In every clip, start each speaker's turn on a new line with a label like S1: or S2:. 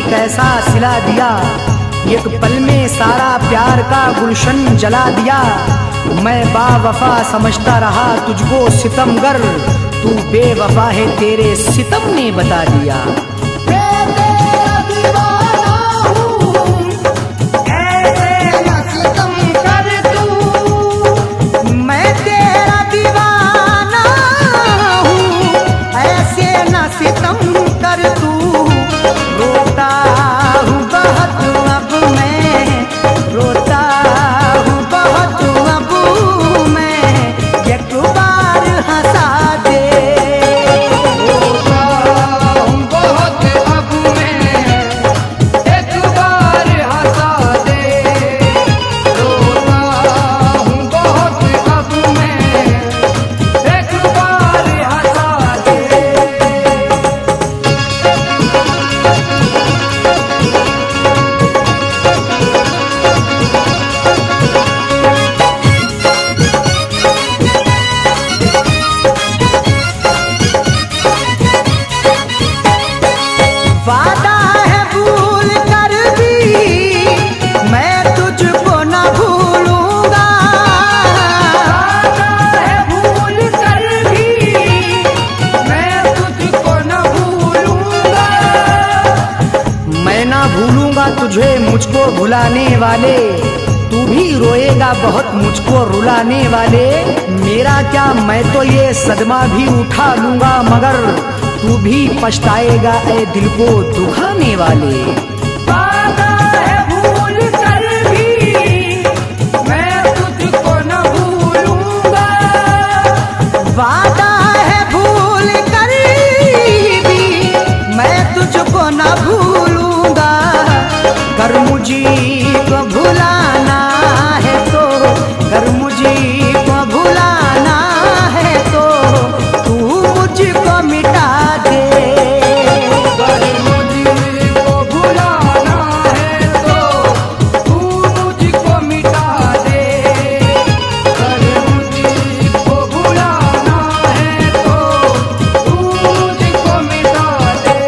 S1: कैसा सिला दिया, एक पल में सारा प्यार का गुलशन जला दिया। मैं बावफा समझता रहा तुझको सितमगर, तू बेवफा है तेरे सितम ने बता दिया। तुझे मुझको भुलाने वाले, तू भी रोएगा बहुत मुझको रुलाने वाले। मेरा क्या मैं तो ये सदमा भी उठा लूंगा, मगर तू भी पछताएगा ऐ दिल को दुखाने वाले।
S2: वादा है भूल कर भी मैं तुझको न भूलूंगा,
S1: वादा है भूल कर भी मैं तुझको न भूलूंगा। कर मुझको भुलाना है तो, कर मुझको भुलाना है तो तू मुझको मिटा दे।
S2: कर मुझको भुलाना है तो तू मुझको मिटा दे, कर मुझको भुलाना है तो तू मुझको मिटा दे।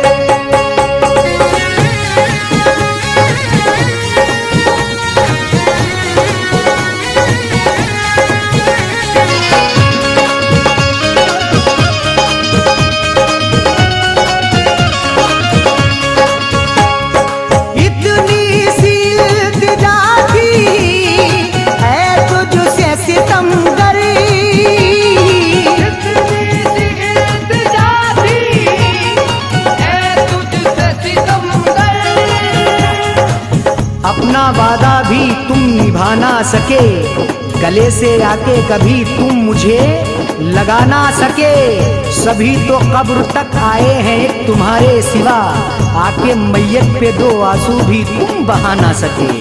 S1: अपना वादा भी तुम निभा ना सके, गले से आके कभी तुम मुझे लगा ना सके। सभी तो कब्र तक आए हैं एक तुम्हारे सिवा, आके मैयत पे दो आंसू भी तुम बहा ना सके।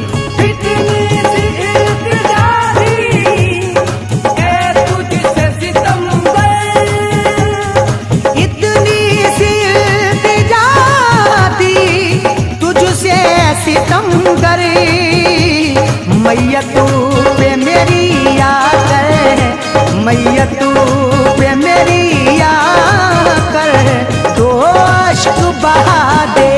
S1: मैयत पे मेरी याद है, मैयत पे मेरी याद कर दो अश्क बहा दे।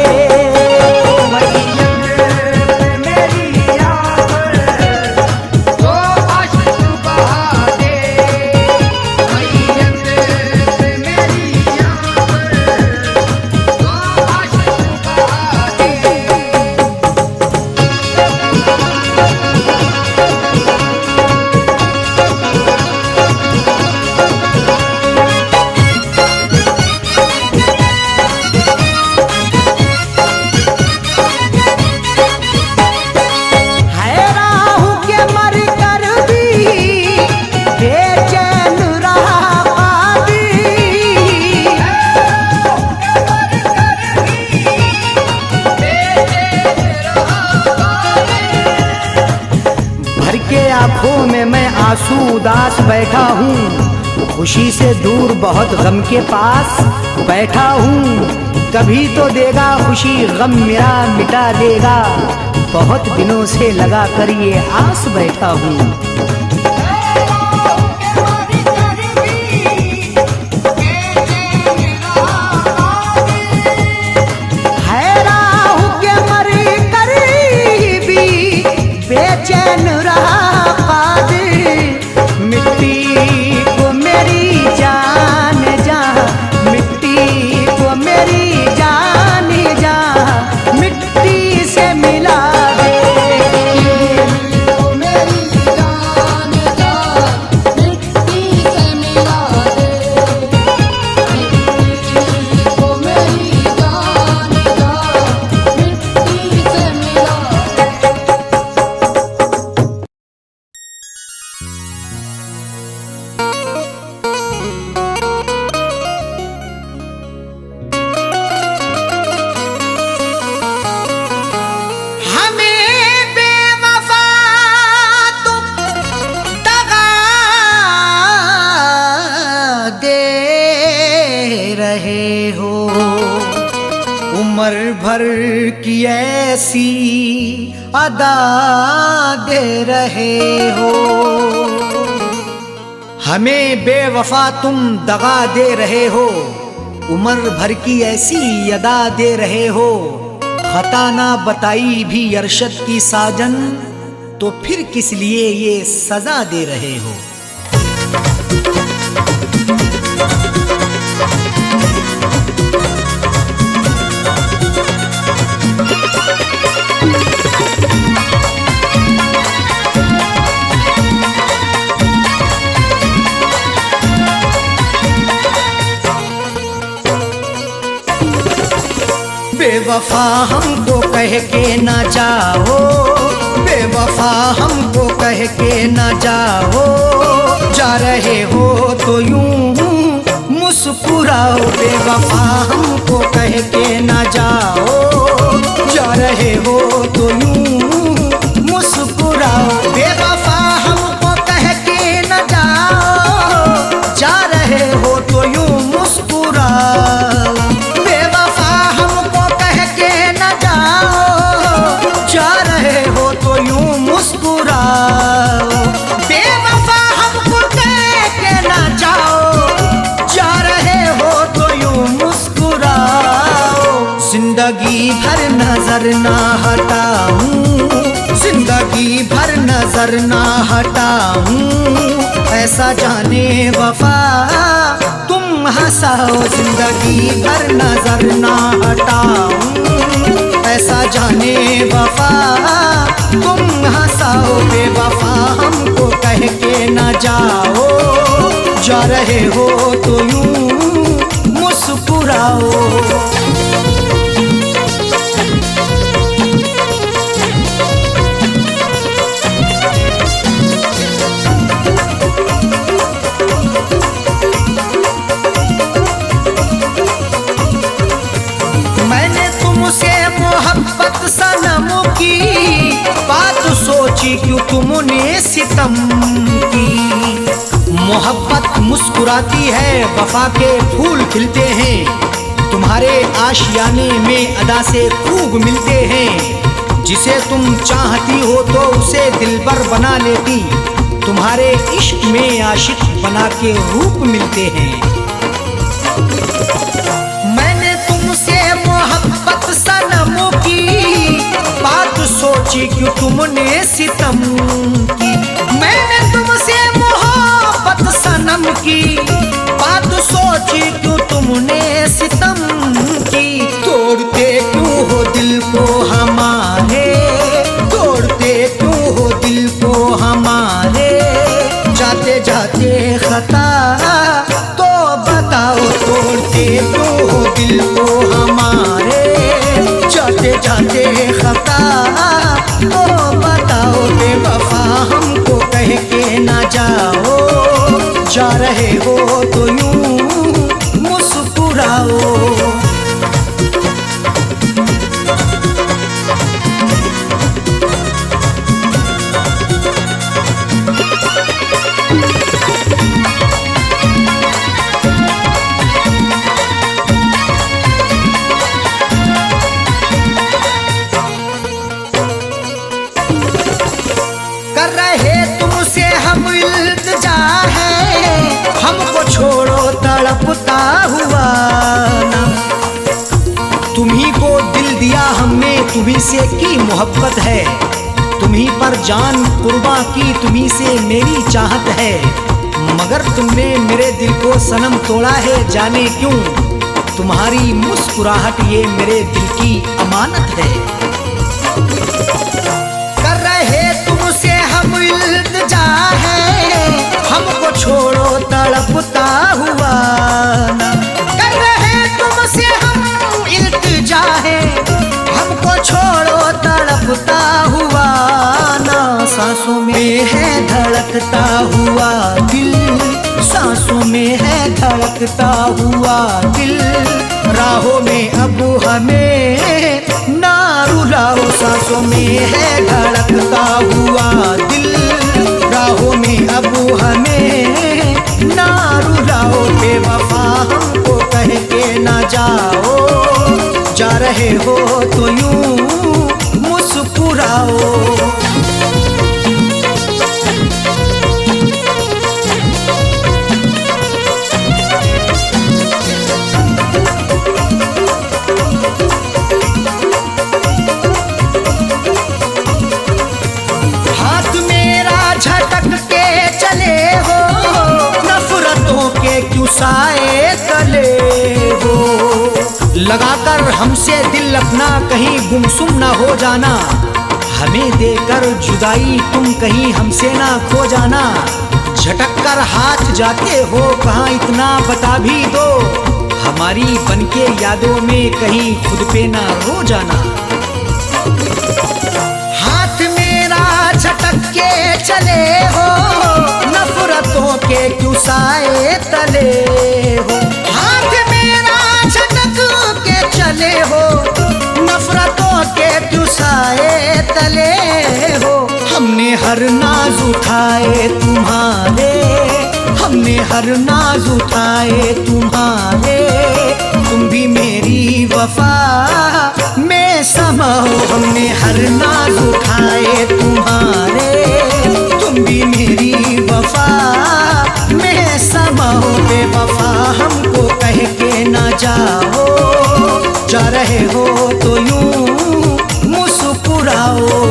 S1: आंखों में मैं आंसू उदास बैठा हूँ, खुशी से दूर बहुत गम के पास बैठा हूँ। कभी तो देगा खुशी गम मेरा मिटा देगा, बहुत दिनों से लगा कर ये आस बैठा हूँ। है राहु के उम्र भर की ऐसी अदा दे रहे हो, हमें बेवफा तुम दगा दे रहे हो। उम्र भर की ऐसी अदा दे रहे हो, खता ना बताई भी अरशद की साजन, तो फिर किस लिए ये सजा दे रहे हो। बेवफा हमको कह के ना जाओ, बेवफा हमको कह के ना जाओ, जा रहे हो तो यूं मुस्कुराओ। बेवफा हमको कह के ना जाओ, जा रहे हो तो यूं मुस्कुराओ। बेवफा हमको कह के ना जाओ, जा रहे हो तो यूं मुस्कुराओ। बेवफा हमको कह के ना जाओ, जा रहे हो तो यूं मुस्कुराओ। जिंदगी भर नजर ना हटाऊं, जिंदगी भर नजर ना हटाऊं, ऐसा जाने वफा तुम हंसाओ। जिंदगी भर नजर ना हटाऊं, ऐसा जाने वफा तुम हंसाओ। बेवफा हमको कह के ना जाओ, जा रहे हो तो यूं मुस्कुराओ। मैंने तुमसे मोहब्बत सनम की बात सोची, क्यों तुमने सितम की। मोहब्बत मुस्कुराती है, वफा के फूल खिलते हैं, तुम्हारे आशियाने में अदा से खूब मिलते हैं। जिसे तुम चाहती हो तो उसे दिलबर बना लेती, तुम्हारे इश्क में आशिक बना के रूप मिलते हैं। मैंने तुमसे मोहब्बत सनम की बात सोची, क्यों तुमने सितम की। मैंने तुमसे मोहब्बत सनम की बात सोची, क्यों तुमने सितम की। तोड़ते क्यों हो दिल को हमारे, तोड़ते क्यों हो दिल को हमारे, जाते जाते खता तो बताओ। तोड़ते क्यों हो दिल को हमारे, जाते जाते खता तो बताओ। बेवफा हमको कह के ना जाओ, जा रहे हो तो यूं मुस्कुराओ। कर रहे तुमसे हम इल्तिजा है, हमको छोड़ो तड़पता हुआ ना। तुम्ही को दिल दिया हमने, तुम्ही से की मोहब्बत है, तुम्ही पर जान कुर्बान की, तुम्ही से मेरी चाहत है। मगर तुमने मेरे दिल को सनम तोड़ा है, जाने क्यों। तुम्हारी मुस्कुराहट ये मेरे दिल की अमानत है। कर रहे तुमसे हम इल्तिजा है, हमको छोड़ो तड़पता हुआ ना। कर रहे तुमसे हम इल्तिजा है, हमको छोड़ो तड़पता हुआ ना। सांसों में है धड़कता हुआ दिल, सांसों में है धड़कता हुआ दिल। राहों में अब हमें ना रुलाओ, सांसों में है धड़कता हुआ दिल। राहों में अब हमें ना रुलाओ। बेवफा हमको कह के ना जाओ, जा रहे हो तो यूं मुस्कुराओ। हाथ मेरा झटक के चले हो, नफरतों के क्यों साए तले हो। लगाकर हमसे दिल अपना कहीं गुमसुम ना हो जाना, हमें देकर जुदाई तुम कहीं हमसे ना खो जाना। झटक कर हाथ जाते हो कहाँ इतना बता भी दो, हमारी बनके यादों में कहीं खुद पे ना रो जाना। हाथ मेरा झटक के चले हो, नफरतों के क्यों साए तले हो। हाथ मेरा झटक के चले हो, नफरतों के क्यों साए तले हो। हमने हर नाज उठाए तुम्हारे, हमने हर नाज उठाए तुम्हारे, तुम भी मेरी वफा में समाओ। हमने हर नाज उठाए तुम्हारे, तुम भी मेरी वफा में समाओ। बेवफा हमको कह के ना जाओ, जा रहे हो तो यूं मुस्कुराओ।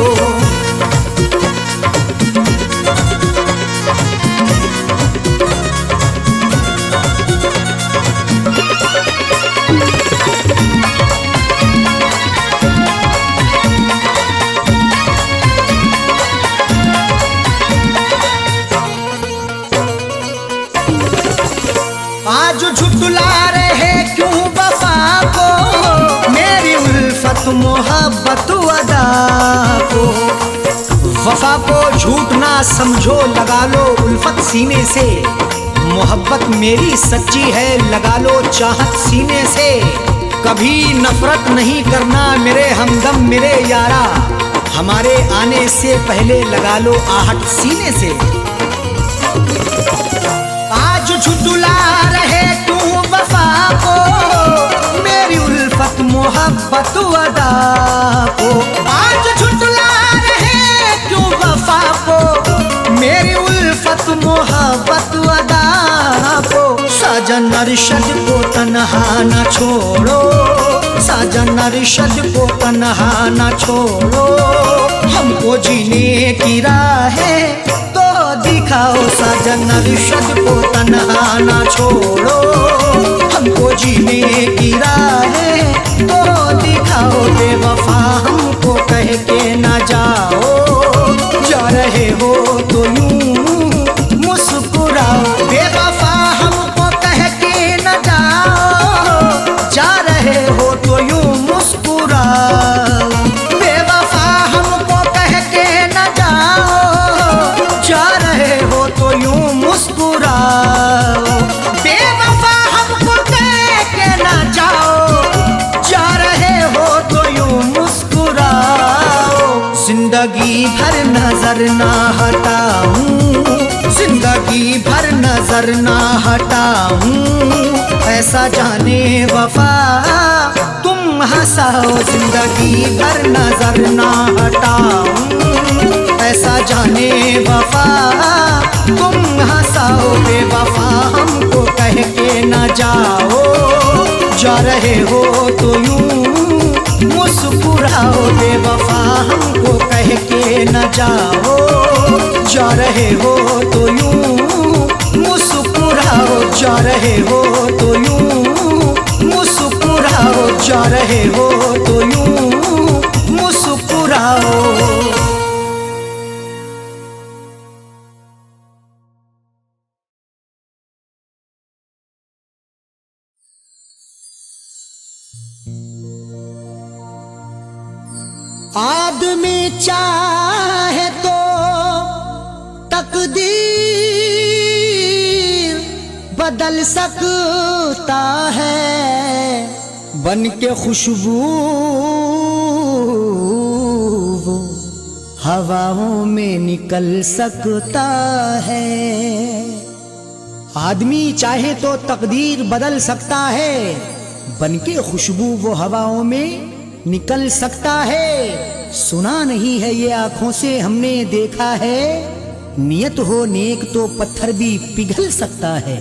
S1: आज झुठला रहे क्यों वफा को, मेरी उल्फत मोहब्बत अदा को। वफा को झूठ ना समझो, लगा लो उल्फत सीने से। मोहब्बत मेरी सच्ची है, लगा लो चाहत सीने से। कभी नफरत नहीं करना मेरे हमदम मेरे यारा, हमारे आने से पहले लगा लो आहट सीने से। आज झुठला रहे तू वफा को, मेरी उल्फत मोहब्बत अदा को। आज झुठला रहे क्यों वफा को, मेरी उल्फत मोहब्बत अदा को। साजन अरशद को तन्हा न छोड़ो, साजन अरशद को तन्हा न छोड़ो। हमको जीने की राहें दिखाओ, साजन अरशद को तन्हा ना छोड़ो। हमको जीने की राहें तो दिखाओ, बेवफा हमको कह के ना जाओ। जा रहे हो तो यूं मुस्कुराओ, बेवफा हमको कह के ना जाओ। जा रहे हो तो यूं मुस्कुराओ, बेवफा हमको कह के ना जाओ। जा रहे हो तो यूं मुस्कुराओ, बेवफा हमको कह के ना जाओ। जा रहे हो तो यूं मुस्कुराओ। जिंदगी भर नजर ना हटाऊं, जिंदगी भर नजर ना हटाऊं। ऐसा जाने वफा तुम हंसाओ, जिंदगी भर नजर ना हटाऊं। ऐसा जाने वफा तुम हंसाओ, बेवफा हमको कह के ना जाओ। जा रहे हो तो यूं मुस्कुराओ, बेवफा हमको कह के ना जाओ। जा रहे हो तो यूं मुस्कुराओ, जा रहे हो तो यूं मुस्कुराओ। जा रहे हो तो यूं मुस्कुराओ। आदमी चाहे तो तकदीर बदल सकता है, बन के खुशबू वो हवाओं में निकल सकता है। आदमी चाहे तो तकदीर बदल सकता है, बनके खुशबू वो हवाओं में निकल सकता है। सुना नहीं है ये आंखों से हमने देखा है, नियत हो नेक तो पत्थर भी पिघल सकता है।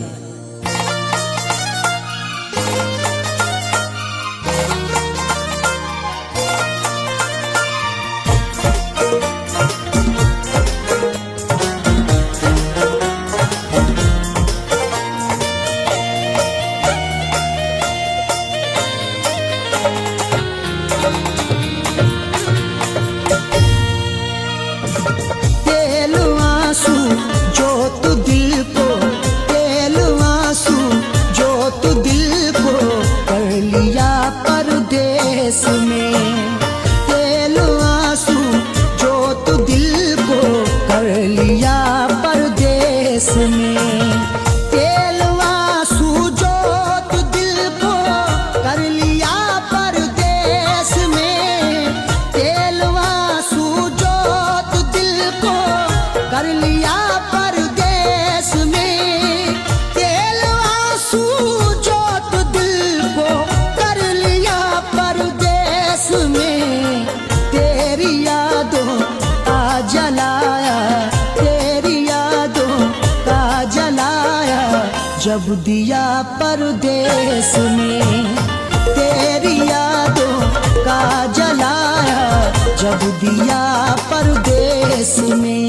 S1: जब दिया परदेस में तेरी यादों का जलाया, जब दिया परदेस में।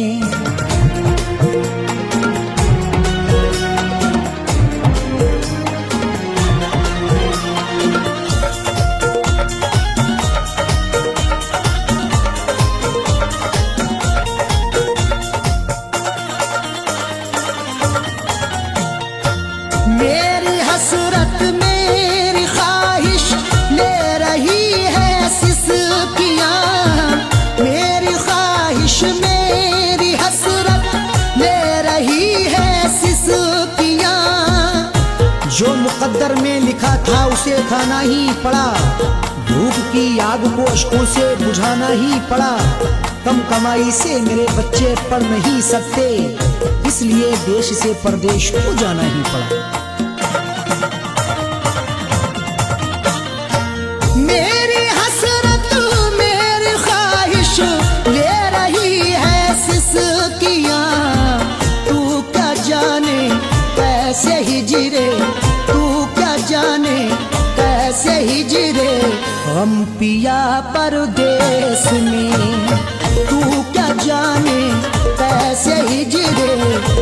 S1: मेरी हसरत मेरी ख्वाहिश ले रही है सिसकियाँ, मेरी ख्वाहिश मेरी हसरत ले रही है सिसकियाँ। जो मुकद्दर में लिखा था उसे खाना ही पड़ा, भूख की आग को अश्कों से बुझाना ही पड़ा। कम कमाई से मेरे बच्चे पढ़ नहीं सकते, इसलिए देश से परदेश को जाना ही पड़ा। मेरी हसरत मेरी ख्वाहिश ले रही है सिसकियाँ, तू क्या जाने कैसे हिजरे, तू क्या जाने कैसे हिजरे गम पिया परदेस में। तू क्या जाने कैसे हिजरे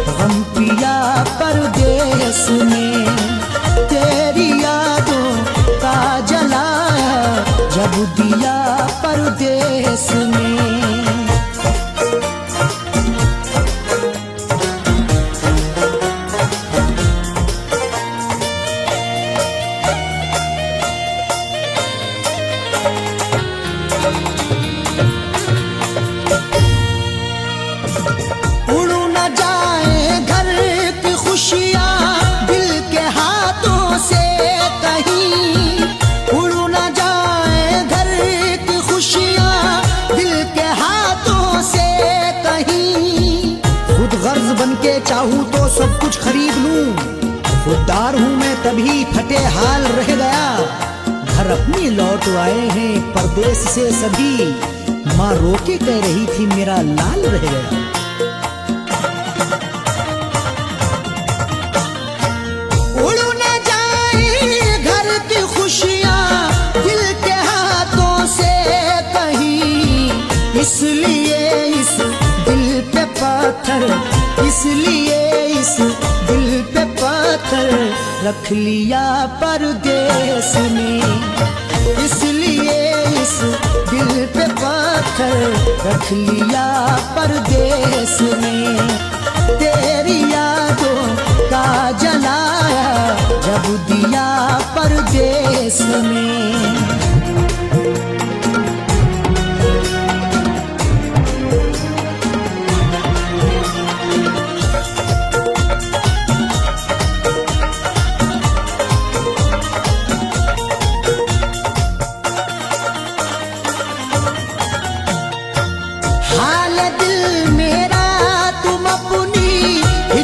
S1: गम पिया परदेस में। तेरी यादों का जलाया, जब दिया परदेस में। बनके चाहूं तो सब कुछ खरीद लूं, खुददार हूं मैं तभी फटे हाल रह गया। घर अपनी लौट आए हैं परदेस से सभी, माँ रोके कह रही थी मेरा लाल रह गया। उड़ न जाए घर की खुशियाँ दिल के हाथों से कहीं, इसलिए इस दिल पे पत्थर, इसलिए इस दिल पे पत्थर रख लिया परदेस में। इसलिए इस दिल पे पत्थर रख लिया परदेस में। तेरी यादों का जलाया, जब दिया परदेस में।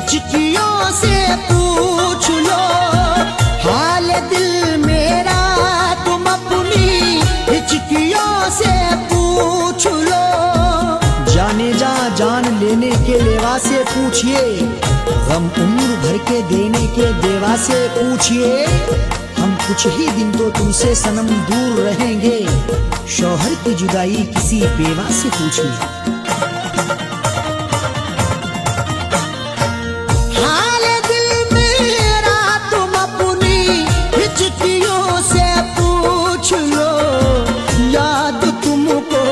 S1: हिचकियों से पूछ लो हाल दिल मेरा, के लेवा से पूछिए, गम उम्र भर के देने के देवा से पूछिए। हम कुछ ही दिन तो तुमसे सनम दूर रहेंगे, शौहर की जुदाई किसी बेवा से पूछिए। हाल दिल मेरा तुम अपनी हिचकियों से पूछ लो, याद तुमको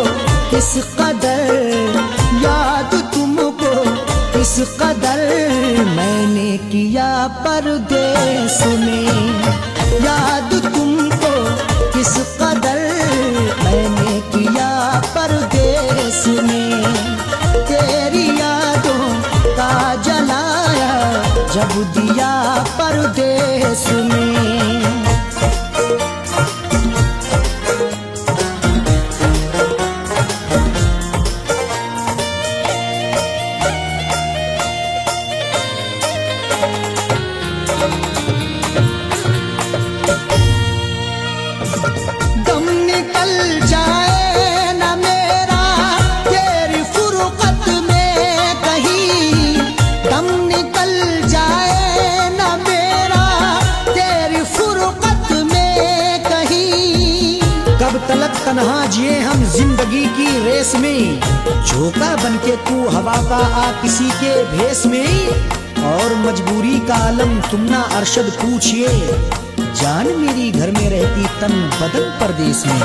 S1: किस कदर, याद तुमको किस कदर मैंने किया परदेस में, याद तुमको किस कदर मैंने किया परदेस में। तेरी यादों का जलाया जब दिया परदेस में। तन्हा जिए हम जिंदगी की रेस में, झोंका बनके तू हवा का आ किसी के भेस में। और मजबूरी का आलम तुम ना अरशद पूछिए, जान मेरी घर में रहती तन बदन परदेस में।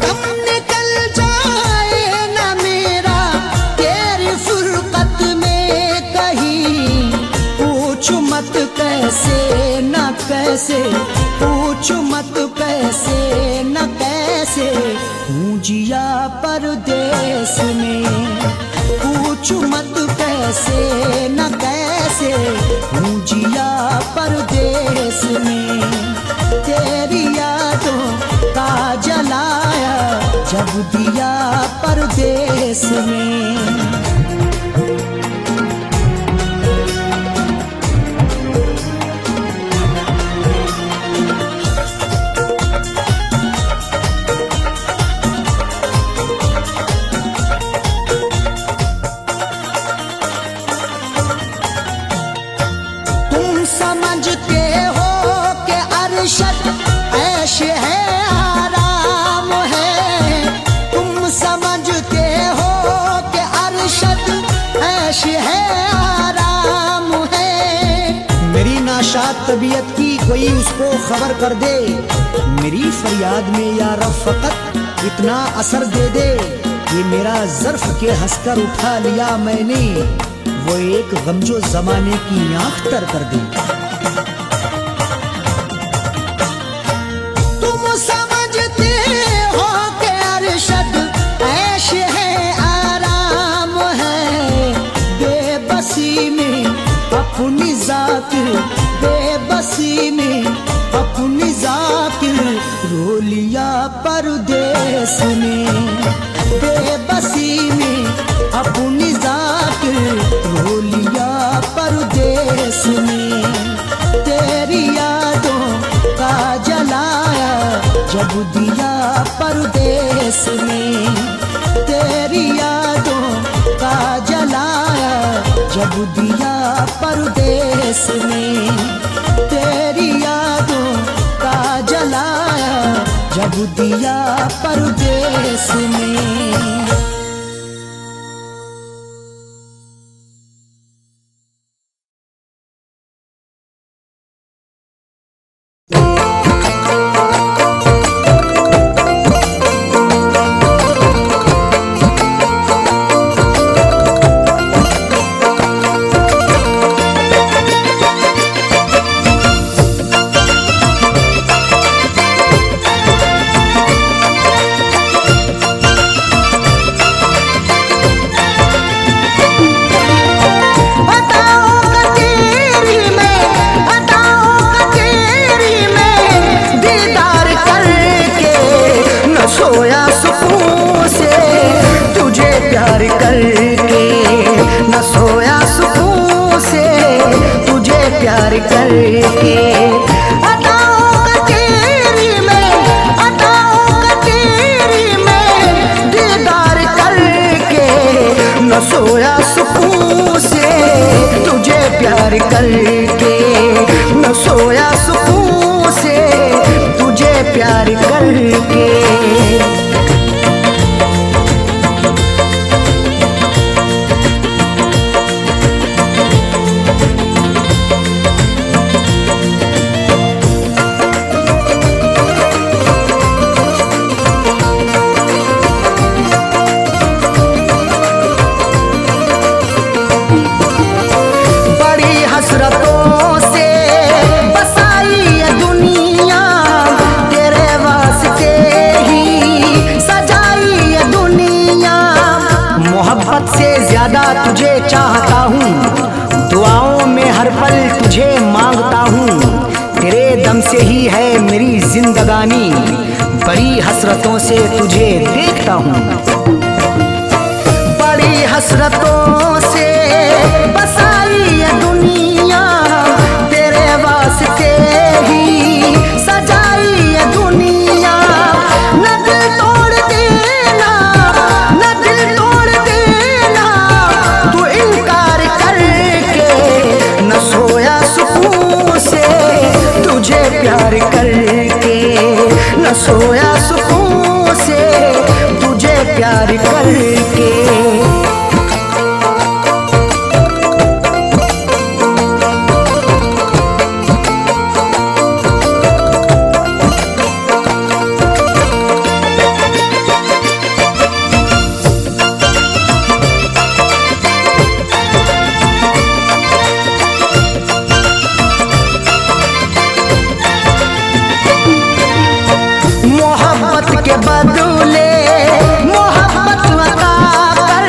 S1: दम निकल जाए ना मेरा तेरी फुरकत में कहीं, पूछ मत कैसे न कैसे, पूछ मत कैसे न कैसे हूँ जिया परदेस में। पूछ मत कैसे न कैसे हूँ जिया परदेस में। तेरी यादों का जलाया जब दिया परदेस में। समझते हो कि अरशद ऐश है आराम है, तुम समझते हो कि अरशद ऐश है आराम है। मेरी नाशाद तबीयत की कोई उसको खबर कर दे, मेरी फरियाद में या रब फकत इतना असर दे दे। ये मेरा ज़र्फ के हंसकर उठा लिया मैंने, वो एक गम जो जमाने की आँख तर कर दे। तुम समझते हो कि अरशद ऐश है आराम है, बेबसी में अपनी जाकिर, बेबसी में अपनी जाकिर रो लिया परदेस में। बेबसी में अपनी जाकिर रो लिया परदेस में। तेरी यादों का जलाया जब दिया परदेस में। तेरी यादों का जलाया जब दिया परदेस में। तेरी यादों का जलाया जब दिया परदेस में। सोया सुकून से तुझे प्यार करके, न सोया सुकून से तुझे प्यार करके। अदाओं का तेरी में, अदाओं का तेरी में दीदार से तुझे देखता हूँ। बड़ी हसरतों से बसाई ये दुनिया, तेरे वास्ते ही सजाई ये दुनिया। न दिल तोड़ देना, न दिल तोड़ देना, तू इनकार करके। न सोया सुकून से तुझे प्यार करके, न सोया सुकून से तुझे प्यार करके। मोहब्बत के बदले मोहब्बत अता कर,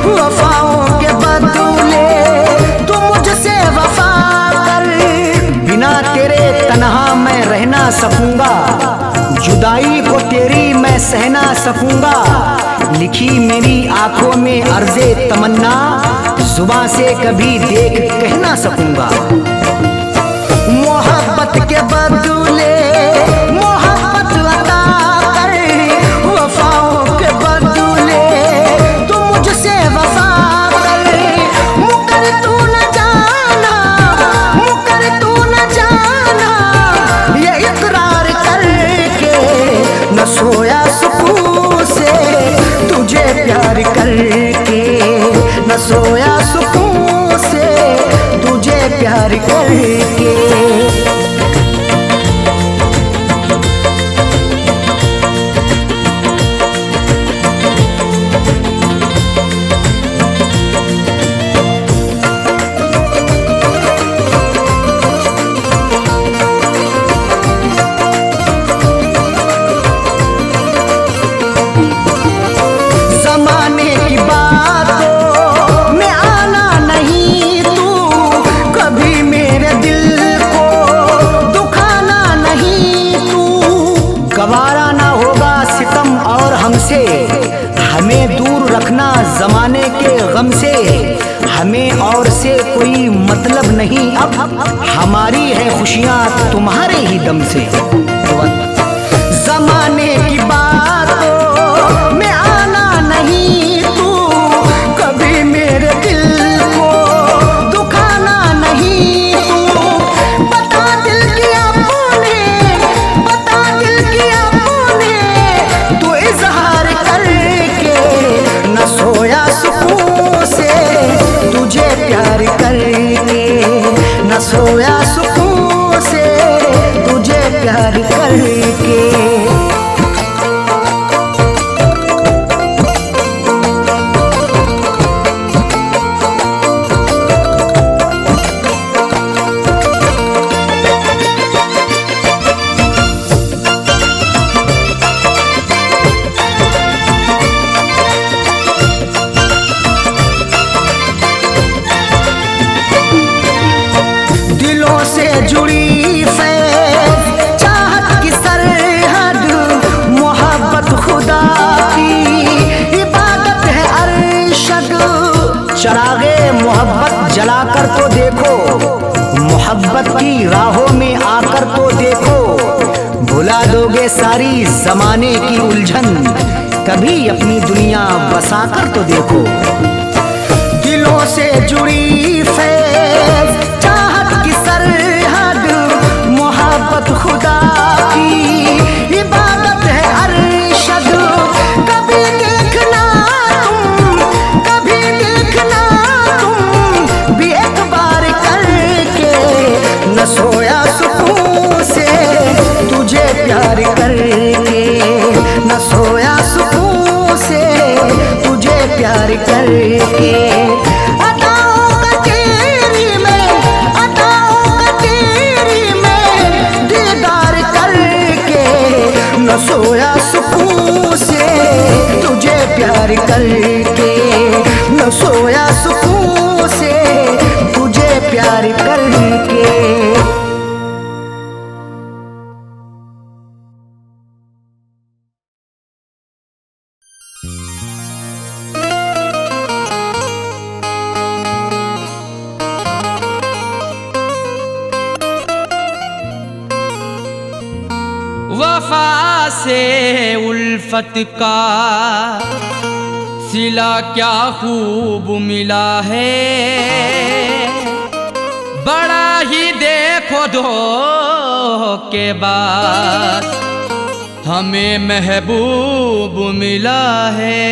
S1: वफाओं के बदले तू मुझसे वफा कर। बिना तेरे तन्हा मैं रह ना सकूंगा, जुदाई को तेरी मैं सह ना सकूंगा। लिखी मेरी आंखों में अर्ज़े तमन्ना, जुबां से कभी देख कह ना सकूंगा। मोहब्बत के बदले मोहब्बत अता कर, वफाओं के बदले तू मुझसे वफा कर। मुकर तू न जाना, मुकर तू न जाना, ये इकरार करके। न सोया सुकून से तुझे प्यार करके, न सोया सुकून से तुझे प्यार करके। जमाने की बातों में आना नहीं तू, कभी मेरे दिल को दुखाना नहीं तू। गवारा ना होगा सितम और हमसे, हमें दूर रखना जमाने के गम से। हमें और से कोई मतलब नहीं अब, हमारी है खुशियाँ तुम्हारे ही दम से। जमाने की बातों में आना नहीं तू, कभी मेरे दिल को दुखाना नहीं तू। बता दिल किया तूने, बता दिल किया तूने, तू इजहार करके। न सोया सुकून से तुझे प्यार करके, न सोया सुकून से तुझे प्यार करके। दिलों से जुड़ी फैज़ चाहत की सरहद, मोहब्बत खुदा की इबादत है अरशद। चरागे मोहब्बत जलाकर तो देखो, मोहब्बत की राहों में आकर तो देखो। भुला दोगे सारी जमाने की उलझन, कभी अपनी दुनिया बसाकर तो देखो। दिलों से जुड़ी फैज़ चाहत की सरहद, मोहब्बत खुदा की इबादत है अरशद। कभी देखना तुम, कभी देखना तुम भी एक बार करके। न सोया सुकून से तुझे प्यार करके, न सोया सुकून से तुझे प्यार करके। अताओं का तेरी में, अताओं का तेरी में दीदार करके। न सोया सुकून से तुझे प्यार करके, न सोया सुकून से तुझे प्यार करके।
S2: से उल्फत का सिला क्या खूब मिला है, बड़ा ही देखो धोखेबाज हमें महबूब मिला है।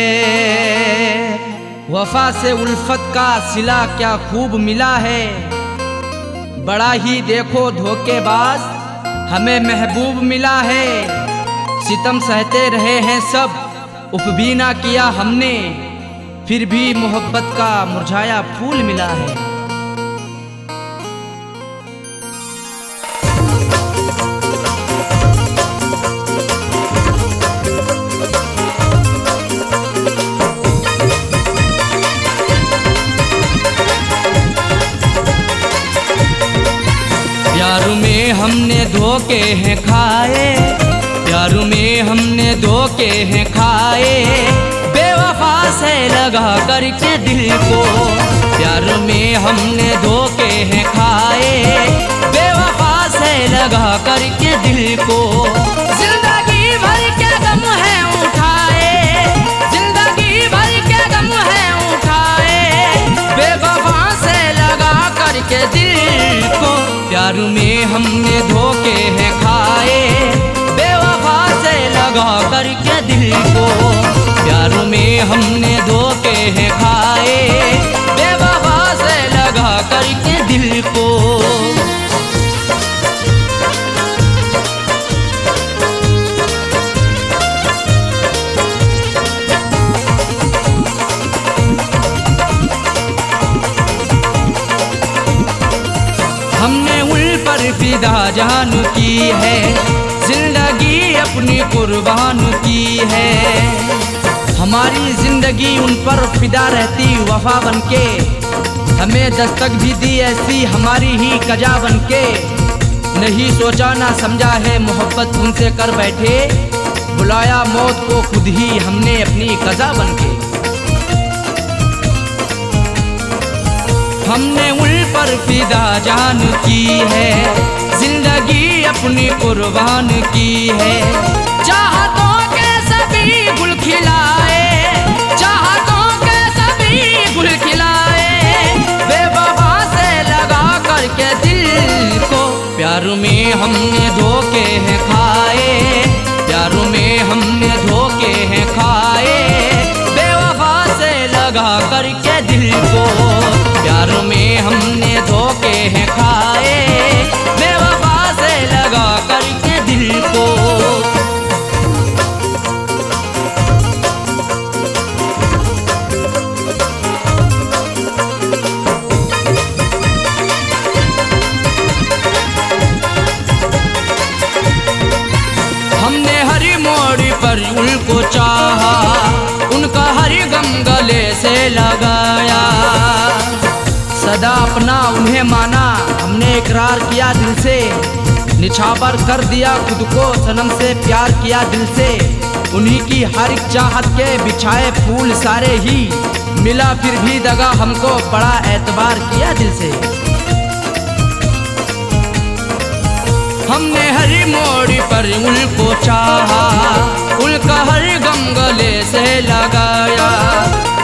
S2: वफा से उल्फत का सिला क्या खूब मिला है, बड़ा ही देखो धोखेबाज हमें महबूब मिला है। सितम सहते रहे हैं सब, उफ भी ना किया हमने, फिर भी मोहब्बत का मुरझाया फूल मिला है। प्यार में हमने धोखे हैं खाए, प्यार में हमने धोखे हैं खाए, बेवफा से लगा करके दिल को। प्यार में हमने धोखे हैं खाए, बेवफा से लगा करके दिल को। जिंदगी भर के गम है उठाए, जिंदगी भर के गम है उठाए, बेवफा से लगा करके दिल को। प्यार में हमने धोखे हैं खाए, बेवफा से लगा करके दिल को। प्यार में हमने धोखे हैं खाए, बेवफा से लगा करके दिल को। हमने उन पर फिदा जान की है, जिंदगी अपनी कुर्बान की है। हमारी जिंदगी उन पर फिदा रहती वफा बनके, हमें दस्तक भी दी ऐसी हमारी ही कजा बनके। नहीं सोचा ना समझा है मोहब्बत उनसे कर बैठे, बुलाया मौत को खुद ही हमने अपनी कजा बनके। हमने उन पर फिदा जान की है, जिंदगी अपनी कुर्बान की है। चाहतों के सभी गुल खिलाए, चाहतों के सभी गुल खिलाए, बेवफा से लगा करके दिल को। प्यार में हमने धोखे हैं खाए, प्यार में हमने धोखे हैं खाए, बेवफा से लगा करके दिल को। प्यार में हमने धोखे हैं खाए, बेवफा से लगा करके दिल को। हमने हर मोड़ पर उनको चाहा, उनका हर गम गले से लगाया। सदा अपना उन्हें माना, हमने इकरार किया दिल से, निछावर कर दिया खुद को सनम से, प्यार किया दिल से। उन्हीं की हर एक चाहत के बिछाए फूल सारे ही, मिला फिर भी दगा हमको, बड़ा एतबार किया दिल से। हमने हर मोड़ पर उनको चाहा, उनका हर गम गले से लगाया।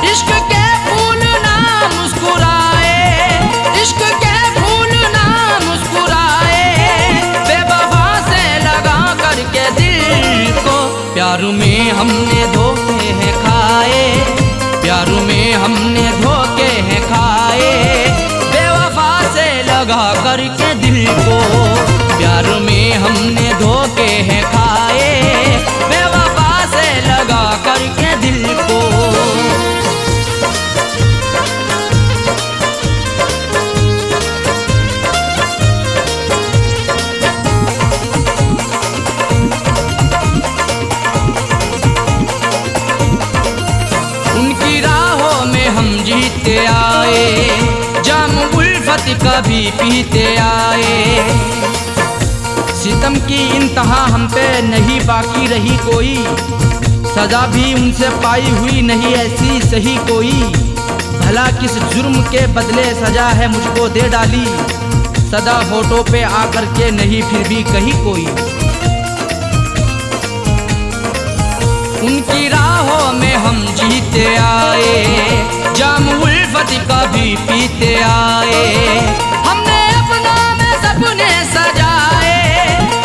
S2: इश्क के फूल ना मुस्कुराए, इश्क के फूल ना मुस्कुराए, बेवफा से लगा करके दिल को। प्यार में हमने धोखे हैं खाए, प्यार में हमने धोखे हैं खाए, बेवफा से लगा करके दिल को। प्यार में हमने धोखे हैं खाए, बेवफा से लगा करके दिल को। उनकी राहों में हम जीते आए, जाम उल्फत कभी पीते आए। सितम की इंतहा हम पे नहीं बाकी रही कोई, सजा भी उनसे पाई हुई नहीं ऐसी सही कोई। भला किस जुर्म के बदले सजा है मुझको दे डाली, सदा होठों पे आकर के नहीं फिर भी कही कोई। उनकी राहों में हम जीते आए, जाम उल्फत का भी पीते आए। हमने अपनों में सपने सजाए,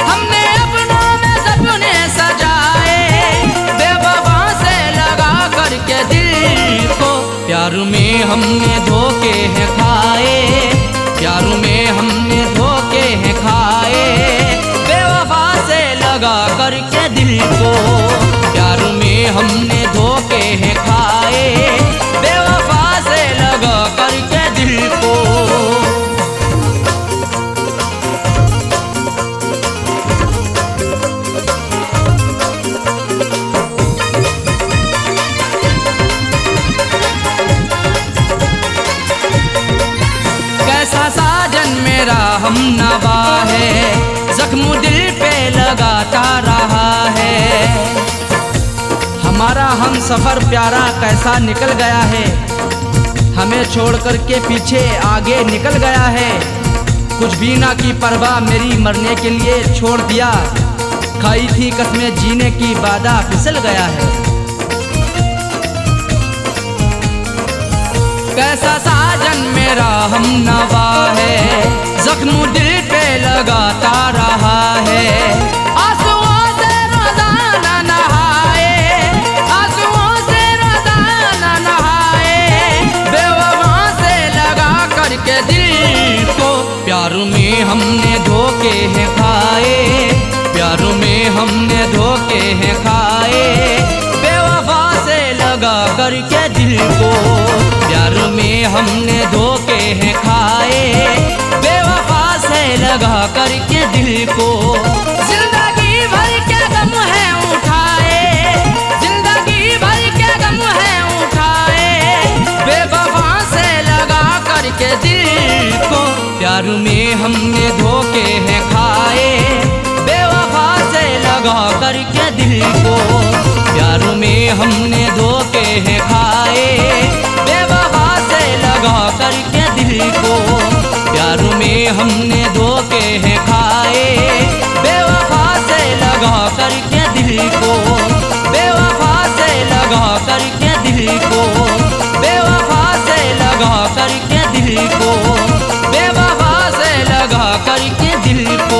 S2: हमने अपनों में सपने सजाए, बेवफा से लगा करके दिल को। प्यार में हमने धोखे हैं खाए, प्यार में हमने धोखे हैं खाए, बेवफा से लगा करके दिल को। प्यार में हमने धोखे हैं खाए, बेवफा से लगा करके दिल को। कैसा साजन मेरा हम नवा है, जख्म दिल पे लगाता रहा है। हमारा हम सफर प्यारा कैसा निकल गया है, हमें छोड़ कर के पीछे आगे निकल गया है। कुछ भी ना की परवाह मेरी मरने के लिए छोड़ दिया, खाई थी कसमें जीने की वादा फिसल गया है। कैसा साजन मेरा हम नवा है, जख्म दिल पे लगाता रहा है। आंसुओं से रोजाना नहाए, आंसुओं से रोजाना नहाए, बेवफा से लगा करके दिल को। प्यार में हमने धोखे हैं खाए, प्यार में हमने धोखे हैं खाए, बेवफा से लगा करके दिल को। प्यार में हमने धोखे हैं खाए, बेवफा से लगा करके दिल को। जिंदगी भर के गम है उठाए, जिंदगी भर के गम है उठाए, बेवफा से लगा करके दिल को। प्यार में हमने धोखे हैं खाए, बेवफा से लगा करके दिल को। प्यार में हमने धोखे हैं खाए, बेवफा से लगा करके दिल को। प्यार में हमने धोखे हैं खाए, बेवफा से लगा करके दिल को। बेवफा से लगा करके दिल को, बेवफा से लगा करके दिल को, बेवफा से लगा करके दिल को।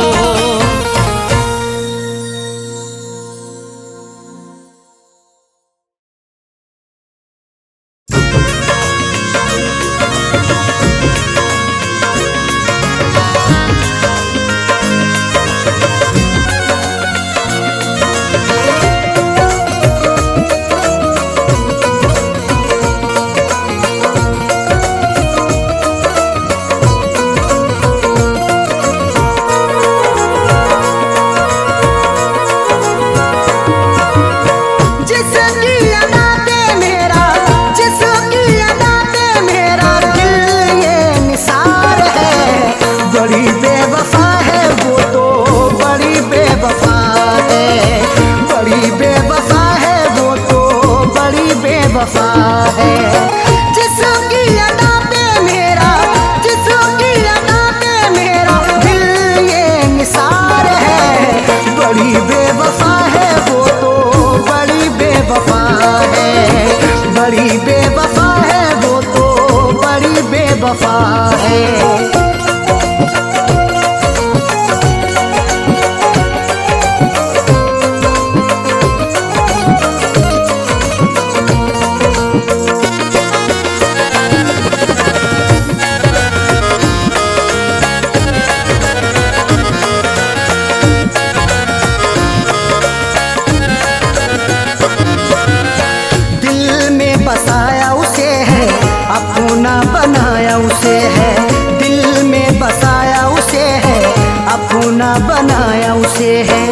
S1: बनाया उसे है।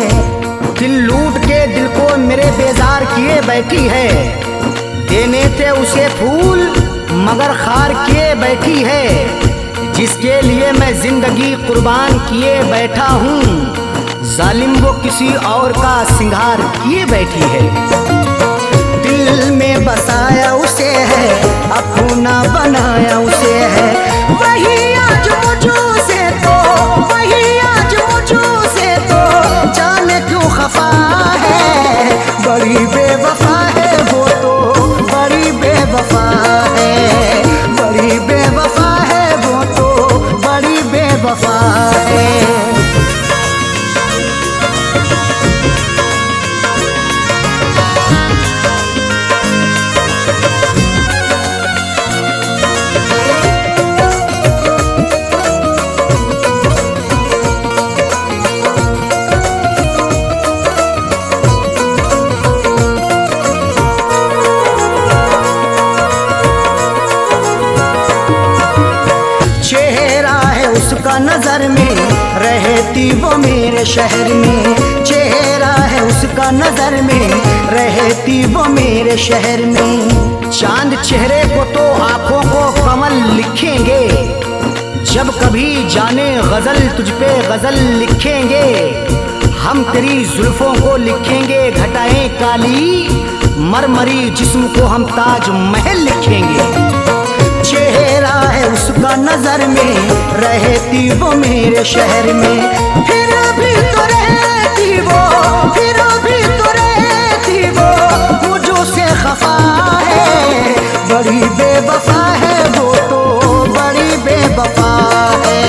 S1: दिल लूट के दिल को मेरे बेजार किए बैठी है, देने थे उसे फूल मगर खार किए बैठी है। जिसके लिए मैं जिंदगी कुर्बान किए बैठा हूँ, जालिम वो किसी और का सिंगार किए बैठी है। दिल में बसाया उसे है, अपना बनाया उसे है। वही आज मुझसे तो, वही आज मुझसे तो जाने क्यों खफा है। बड़ी बेवफा है वो तो बड़ी बेवफा है, बड़ी बेवफा है वो तो बड़ी बेवफा है। नजर में रहती वो मेरे शहर में, चेहरा है उसका नजर में रहती वो मेरे शहर में। चांद चेहरे को तो आंखों को कमल लिखेंगे, जब कभी जाने गजल तुझ पे गजल लिखेंगे। हम तेरी जुल्फों को लिखेंगे घटाएं काली, मरमरी जिस्म को हम ताज महल लिखेंगे। चेहरा है उसका नजर में रहती वो मेरे शहर में, फिर भी तो रहती वो, फिर भी तो रहती वो मुझों से खफा है। बड़ी बेवफा है वो तो बड़ी बेवफा है,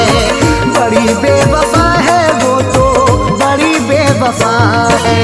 S1: बड़ी बेवफा है वो तो बड़ी बेवफा है।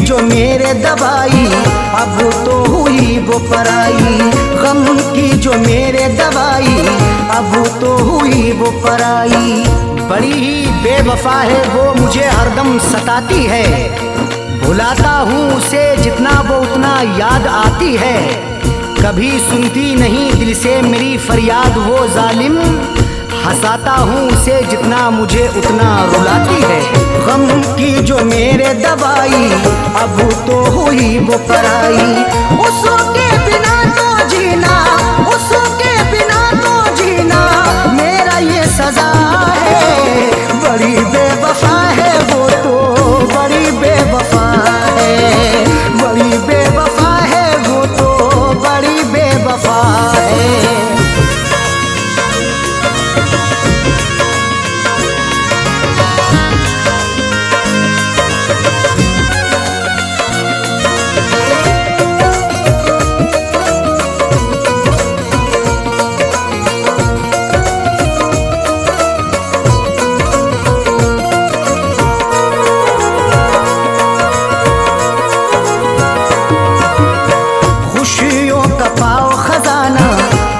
S1: जो मेरे दवाई अब तो हुई वो पराई, गम की जो मेरे दवाई अब तो हुई वो पराई। बड़ी ही बेवफा है वो मुझे हरदम सताती है, भुलाता हूँ उसे जितना वो उतना याद आती है। कभी सुनती नहीं दिल से मेरी फरियाद वो जालिम, हंसाता हूँ उसे जितना मुझे उतना रुलाती है। गम की जो मेरे दवाई अब तो हुई वो पराई, उसके बिना तो जीना, उसके बिना तो जीना मेरा ये सजा है। बड़ी बेवफा है वो तो बड़ी बेवफा है, बड़ी बेवफा है वो तो बड़ी बेवफा है।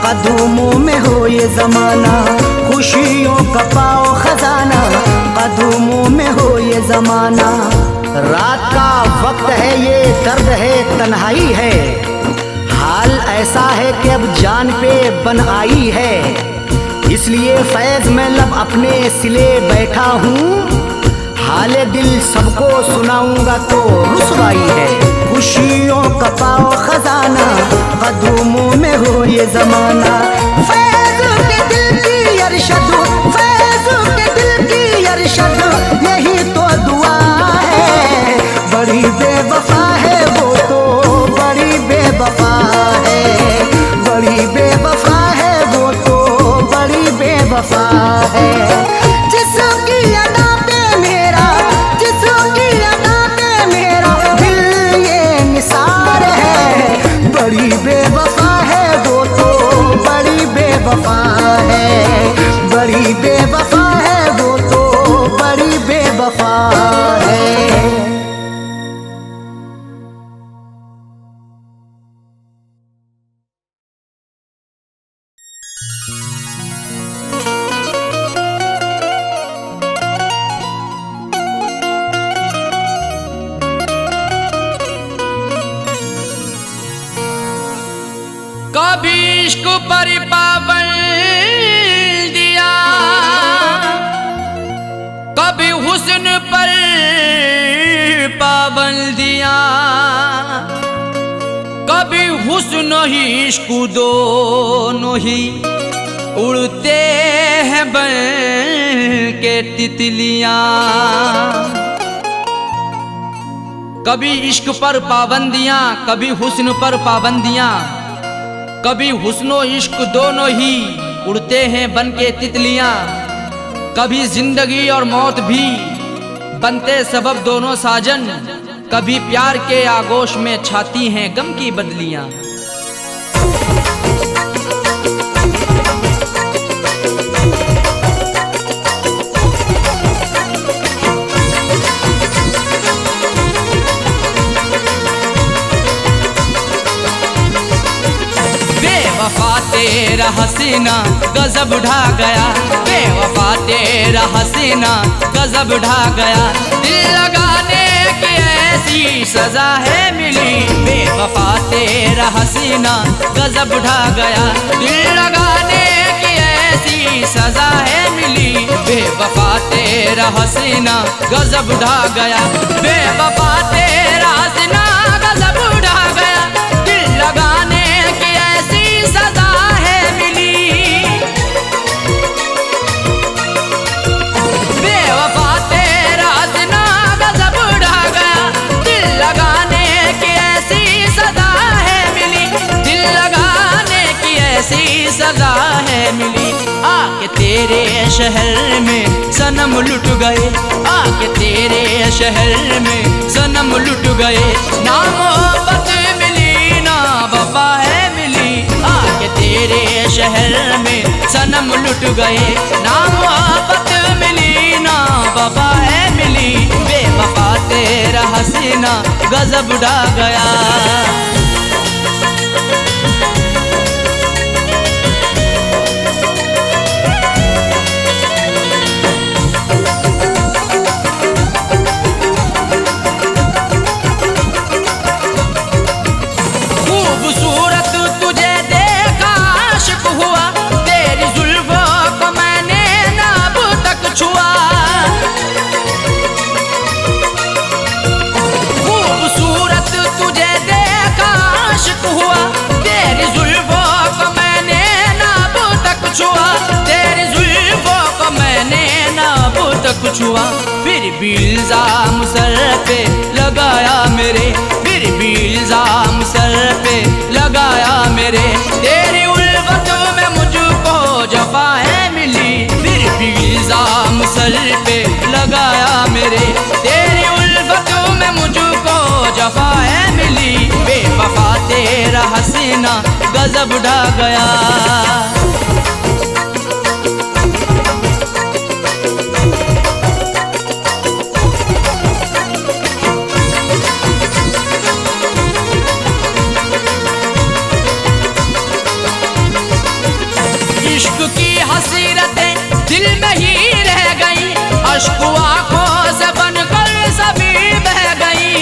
S1: कदमों में हो ये जमाना, खुशियों का पाओ खजाना, कदमों में हो ये जमाना। रात का वक्त है ये दर्द है तन्हाई है, हाल ऐसा है कि अब जान पे बन आई है। इसलिए फैज में लब अपने सिले बैठा हूँ, हाले दिल सबको सुनाऊंगा तो रुसवाई है। खुशियों का पाओ खजाना, कदमों में हो ये जमाना। फैज के दिल की अरशद, फैज के दिल की अरशद, यही तो दुआ है। बड़ी बेवफा है वो तो बड़ी बेवफा है, बड़ी बेवफा है वो तो बड़ी बेवफा है। जिसकी अदा पे मेरा, जिसकी अदा पे मेरा दिल ये निसार है। बड़ी बेवफा है वो तो बड़ी बेवफा है, बड़ी बेवफा है वो तो बड़ी बेवफा है।
S2: कभी इश्क पर पाबंद दिया, कभी हुस्न पर पाबंद दिया, कभी हुस्न ही इश्क दोनों ही उड़ते हैं बन के तितलियां। कभी इश्क पर पाबंदियां, कभी हुस्न पर पाबंदियां, कभी हुस्नो इश्क दोनों ही उड़ते हैं बन के तितलियां। कभी जिंदगी और मौत भी बनते सबब दोनों साजन, कभी प्यार के आगोश में छाती हैं गम की बदलियां। बेवफा तेरा हसीना गजब ढा गया, बेवफा तेरा हसीना गजब ढा गया। दिल लगाने की ऐसी सजा है मिली, बेवफा तेरा हसीना गजब ढा गया। दिल लगाने की ऐसी सजा है मिली, बेवफा तेरा हसीना गजब ढा गया। बेवफा तेरा हसीना गजब ढा गया, दिल लगाने की ऐसी सजा है मिली। बेवफा तेरा हसीना गजब ढा गया, दिल लगाने की ऐसी सजा है मिली, दिल लगाने की ऐसी सजा है मिली। आके तेरे शहर में सनम लुट गए, आके तेरे शहर में सनम लुट गए। ना मोहब्बत मिली ना वफा है मिली, आके तेरे शहर में सनम लुट गए। ना मोहब्बत मिली ना वफा है मिली, बेवफा तेरा हसीना गजब ढा गया। खूबसूरत तुझे देखा आशिक हुआ, तेरी जुल्फों को मैंने ना अब तक छुआ। खूबसूरत तुझे देखा आशिक हुआ, तेरी जुल्फों को मैंने ना अब तक छुआ, तेरी जुल्फों को मैंने ना अब तक छुआ। फिर भी इल्जाम सर पे लगाया मेरे, फिर भी इल्जाम सर पे लगाया मेरे। तेरी उल्फत में मुझको जफा है मिली, फिर भी इल्जाम सर पे लगाया मेरे। तेरी उल्फत में मुझको जफा है मिली, बेवफा तेरा हसीना गजब ढा गया। इश्क की हसीरतें दिल में ही रह गई, अश्क आंखों से बनकर सभी बह गई।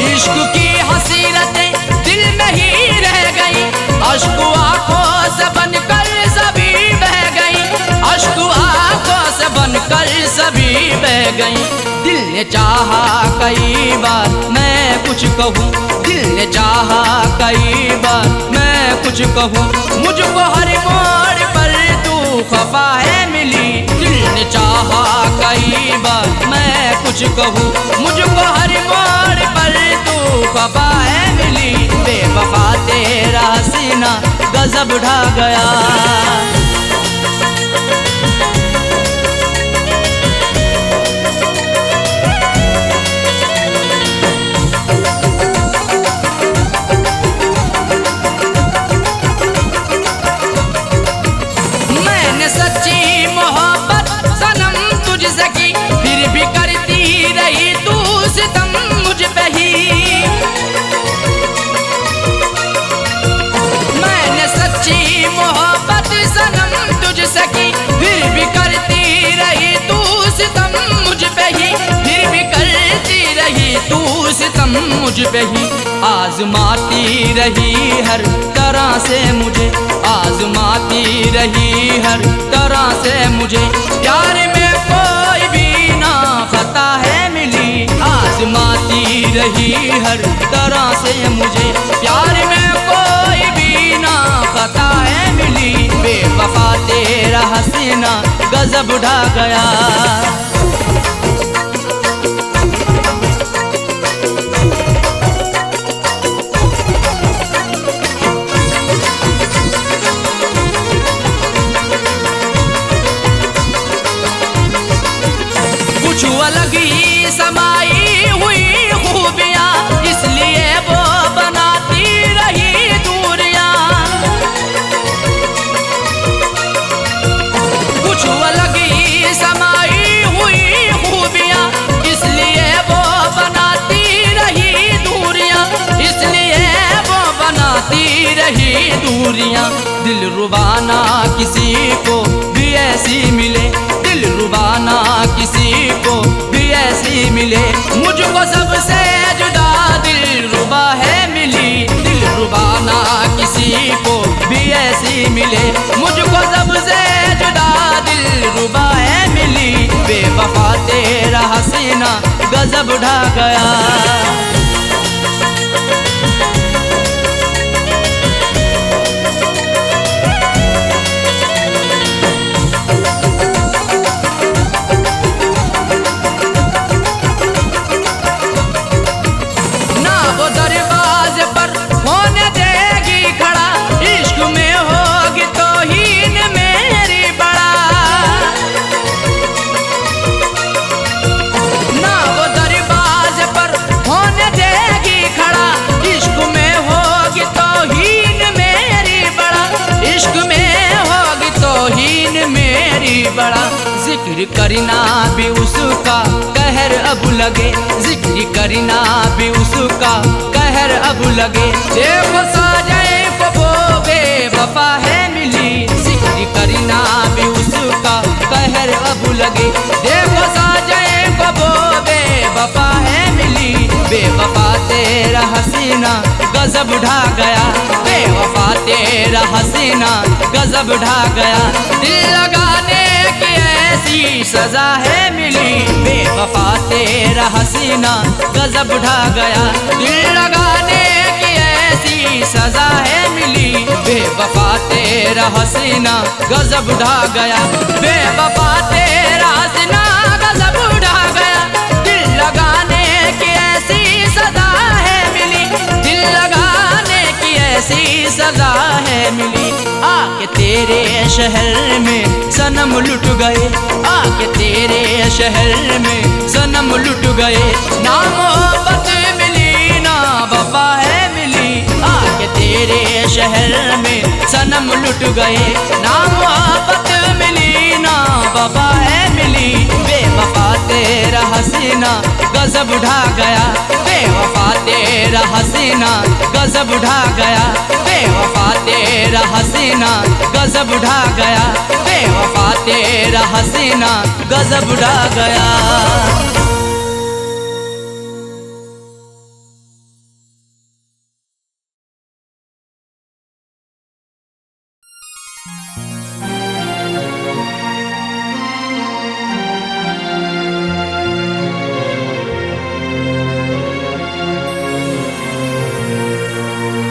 S2: इश्क की हसीरतें दिल में ही रह गई, अश्क आंखों से बनकर सभी बह गई, अश्क आंखों से बनकर सभी बह गई। दिल ने चाहा कई बार मैं कुछ कहूँ, दिल ने चाहा कई बार मैं कुछ कहूँ, मुझको हर मोड़ पर तू खफा है मिली। दिल ने चाहा कई बार मैं कुछ कहूँ, मुझको हर मोड़ पर तू खफा है मिली, बेवफा तेरा हसीना गजब ढा गया। सच्ची मोहब्बत सनम तुझसे की, फिर भी करती रही तू सितम मुझ पे ही। मैंने सच्ची मोहब्बत सनम तुझसे की, फिर भी करती रही तू सितम मुझ पे ही, फिर भी करती रही तू सितम मुझ पे ही। आजमाती रही हर तरह से मुझे, आजमाती रही हर तरह से मुझे, प्यार में कोई भी ना खता है मिली। आज आजमाती रही हर तरह से मुझे, प्यार में कोई भी ना खता है मिली, बेवफा तेरा हसीना गजब ढा गया। कुछ अलग ही समाई हुई खूबियाँ, इसलिए वो बनाती रही दूरियाँ। कुछ अलग ही समाई हुई खूबियाँ, इसलिए वो बनाती रही दूरियाँ, इसलिए वो बनाती रही दूरियाँ। दिल रुबाना किसी को भी ऐसी मिले, दिल रुबाना किसी को भी ऐसी मिले, मुझको सबसे जुदा दिल रुबा है मिली। दिल रुबाना किसी को भी ऐसी मिले, मुझको सबसे जुदा दिल रुबा है मिली, बेवफा तेरा हसीना गजब ढा गया। जिक्र करना भी उसका कहर अब लगे, जिक्र करना भी उसका कहर अब लगे, देखो साजए को वो बेवफा है मिली, जिक्र करना भी उसका कहर अब लगे, देखो साजए को वो बेवफा है मिली, बेवफा तेरा हसीना गजब ढा गया, बेवफा तेरा हसीना गजब ढा गया। दिल लगाने की ऐसी सजा है मिली, बेवफा तेरा हसीना गजब ढा गया। दिल लगाने की ऐसी सजा है मिली, बेवफा तेरा हसीना गजब ढा गया, बेवफा तेरा हसीना गजब ढा गया। दिल लगाने की ऐसी सजा है मिली, दिल लगाने की ऐसी सजा है मिली, आके तेरे शहर में सनम लुट गए, आके तेरे शहर में सनम लुट गए, ना मोहब्बत मिली ना वफा है मिली, आके तेरे शहर में सनम लुट गए, ना मोहब्बत मिली ना वफा है मिली, बेवफा तेरा हसीना गजब ढा गया, बेवफा तेरा हसीना गजब ढा गया, बेवफा तेरा हसीना गजब ढा गया, बेवफा तेरा हसीना गजब ढा गया।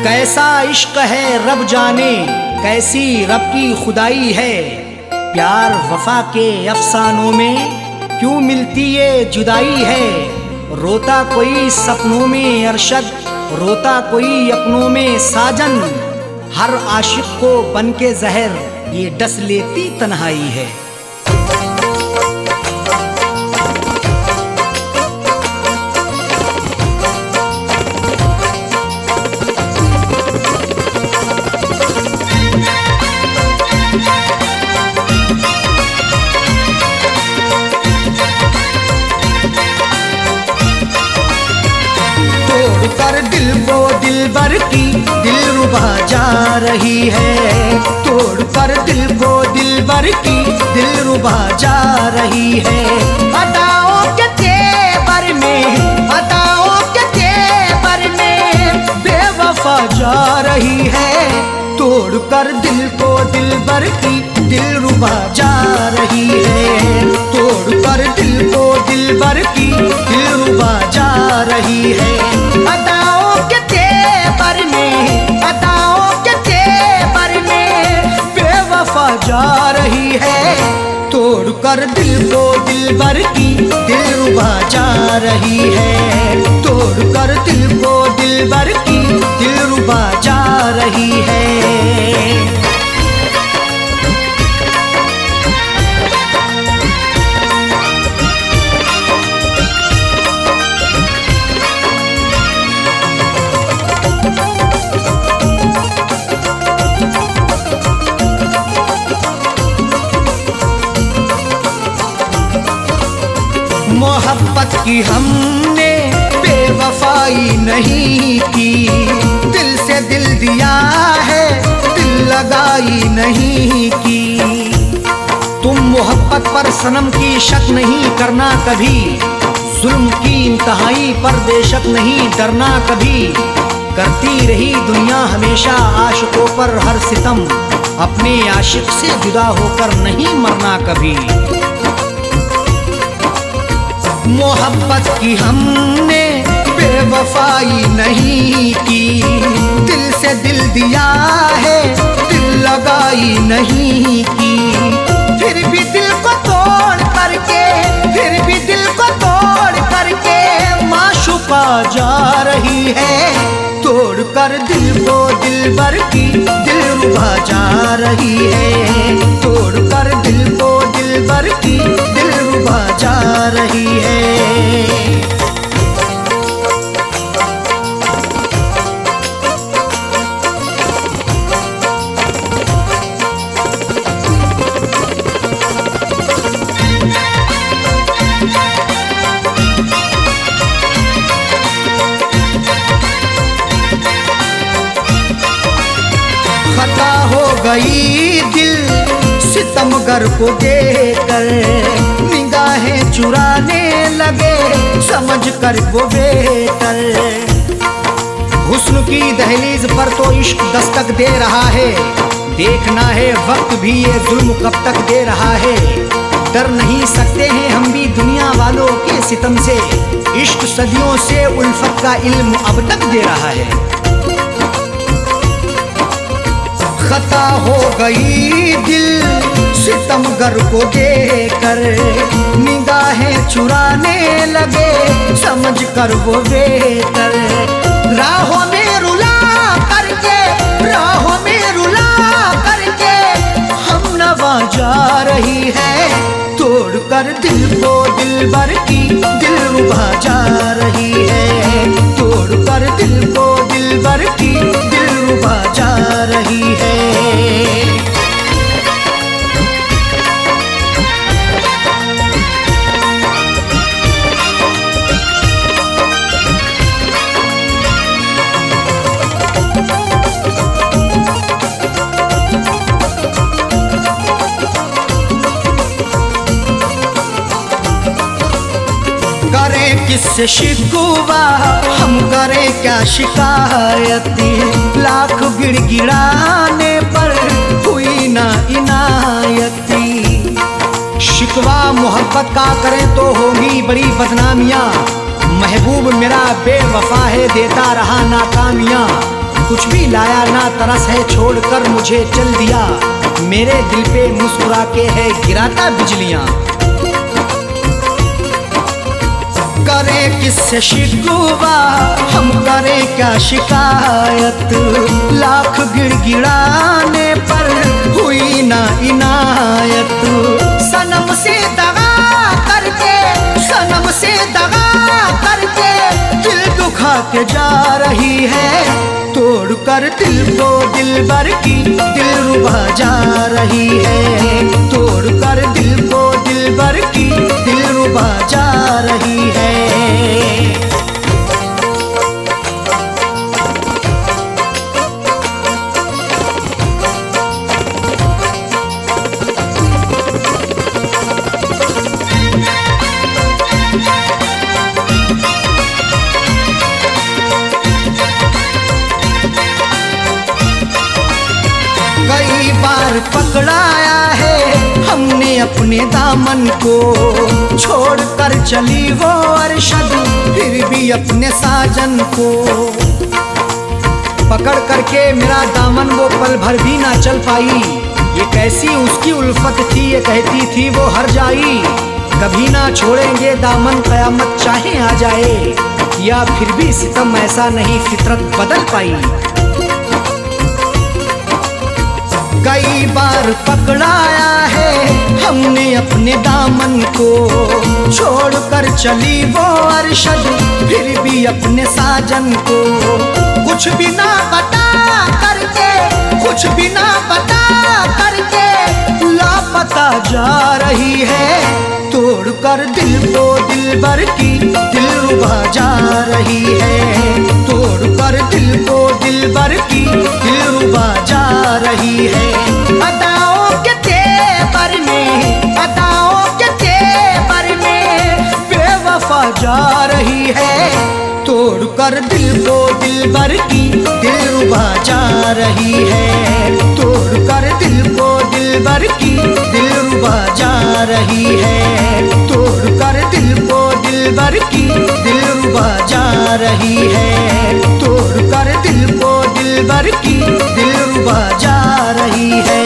S1: कैसा इश्क है रब जाने, कैसी रब की खुदाई है, प्यार वफा के अफसानों में क्यों मिलती ये जुदाई है। रोता कोई सपनों में अरशद, रोता कोई अपनों में साजन, हर आशिक को बन के जहर ये डस लेती तन्हाई है। कर दिल को दिलबर की दिलरुबा जा रही है, तोड़ कर दिल को दिलबर की दिलरुबा जा रही है। अदाओं के तेवर में, अदाओं के तेवर में बेवफा जा रही है, तोड़ कर दिल को दिलबर की दिलरुबा जा रही है, तोड़ कर दिल को दिलबर की दिलरुबा जा रही है। अदाओं के तेवर में, अदाओं के तेवर में बेवफा जा रही है। तोड़ कर दिल को दिलबर की दिलरुबा जा रही है। तोड़ कर दिल को दिलबर की दिलरुबा जा रही है। मोहब्बत की हमने बेवफाई नहीं की, दिल से दिल दिया है, दिल लगाई नहीं की। तुम मोहब्बत पर सनम की शक नहीं करना कभी, जुल्म की इंतहाई पर बेशक नहीं डरना कभी। करती रही दुनिया हमेशा आशिकों पर हर सितम, अपने आशिक से जुदा होकर नहीं मरना कभी। मोहब्बत की हमने बेवफाई नहीं की, दिल से दिल दिया है, दिल लगाई नहीं की। फिर भी दिल को तोड़ करके, फिर भी दिल को तोड़ करके माशूका जा रही है। तोड़ कर दिल को दिलबर की दिलरुबा जा रही है। तोड़ कर दिल को दिलबर की दिलरुबा जा रही है। खता हो गई दिल सितमगर को देकर, निगाहें चुराने लगे समझ कर वो बेहतर। हुस्न की दहलीज पर तो इश्क दस्तक दे रहा है, देखना है वक्त भी ये जुल्म कब तक दे रहा है। डर नहीं सकते हैं हम भी दुनिया वालों के सितम से, इश्क सदियों से उल्फत का इल्म अब तक दे रहा है। खता हो गई दिल सितमगर को देकर, निगाहें चुराने लगे समझ कर वो बेहतर। राहों में रुला करके, राहों में रुला करके हम नवा जा रही है। तोड़ कर दिल को दिलबर की दिलरुबा जा रही है। तोड़ कर दिल को दिलबर की दिलरुबा जा रही है। करें किससे शिकवा, हम करें क्या शिकायती, लाख गिड़गिड़ाने पर हुई ना इनायती। शिकवा मोहब्बत का करें तो होगी बड़ी बदनामियाँ, महबूब मेरा बेवफा है देता रहा नाकामियाँ। कुछ भी लाया ना तरस है छोड़कर मुझे चल दिया, मेरे दिल पे मुस्कुरा के है गिराता बिजलियाँ। करें किससे शिकवा, हम करें क्या शिकायत, लाख गिड़गिड़ाने पर हुई ना इनायत। सनम से दगा करके, सनम से दगा करके दिल दुखा के जा रही है। तोड़ कर दिल को दिलबर की दिलरुबा जा रही है। तोड़ कर दिल को दिलबर की दिलरुबा जा रही है। कई बार पकड़ाया अपने दामन को, छोड़ कर चली वो अरशद फिर भी अपने साजन को। पकड़ करके मेरा दामन वो पल भर भी ना चल पाई, ये कैसी उसकी उल्फत थी, ये कहती थी वो हर जाई। कभी ना छोड़ेंगे दामन कयामत चाहे आ जाए, या फिर भी सितम ऐसा नहीं फितरत बदल पाई। कई बार पकड़ाया है हमने अपने दामन को, छोड़ कर चली वो अरशद फिर भी अपने साजन को। कुछ भी ना पता करके, कुछ भी ना पता करके लापता जा रही है, तोड़ कर दिल को दिलबर की दिलरुबा जा रही है, तोड़ कर दिल को दिलबर की दिलरुबा जा रही है। अदाओं के तेवर में, अदाओं के तेवर में बेवफा जा रही है, तोड़ कर दिल को दिलबर की दिलरुबा जा रही है, तोड़ कर दिल को दिलबर की दिलरुबा जा रही है, तोड़ कर दिल को दिलबर की दिलरुबा जा रही है, तोड़ कर दिल को दिलबर की दिलरुबा जा रही है।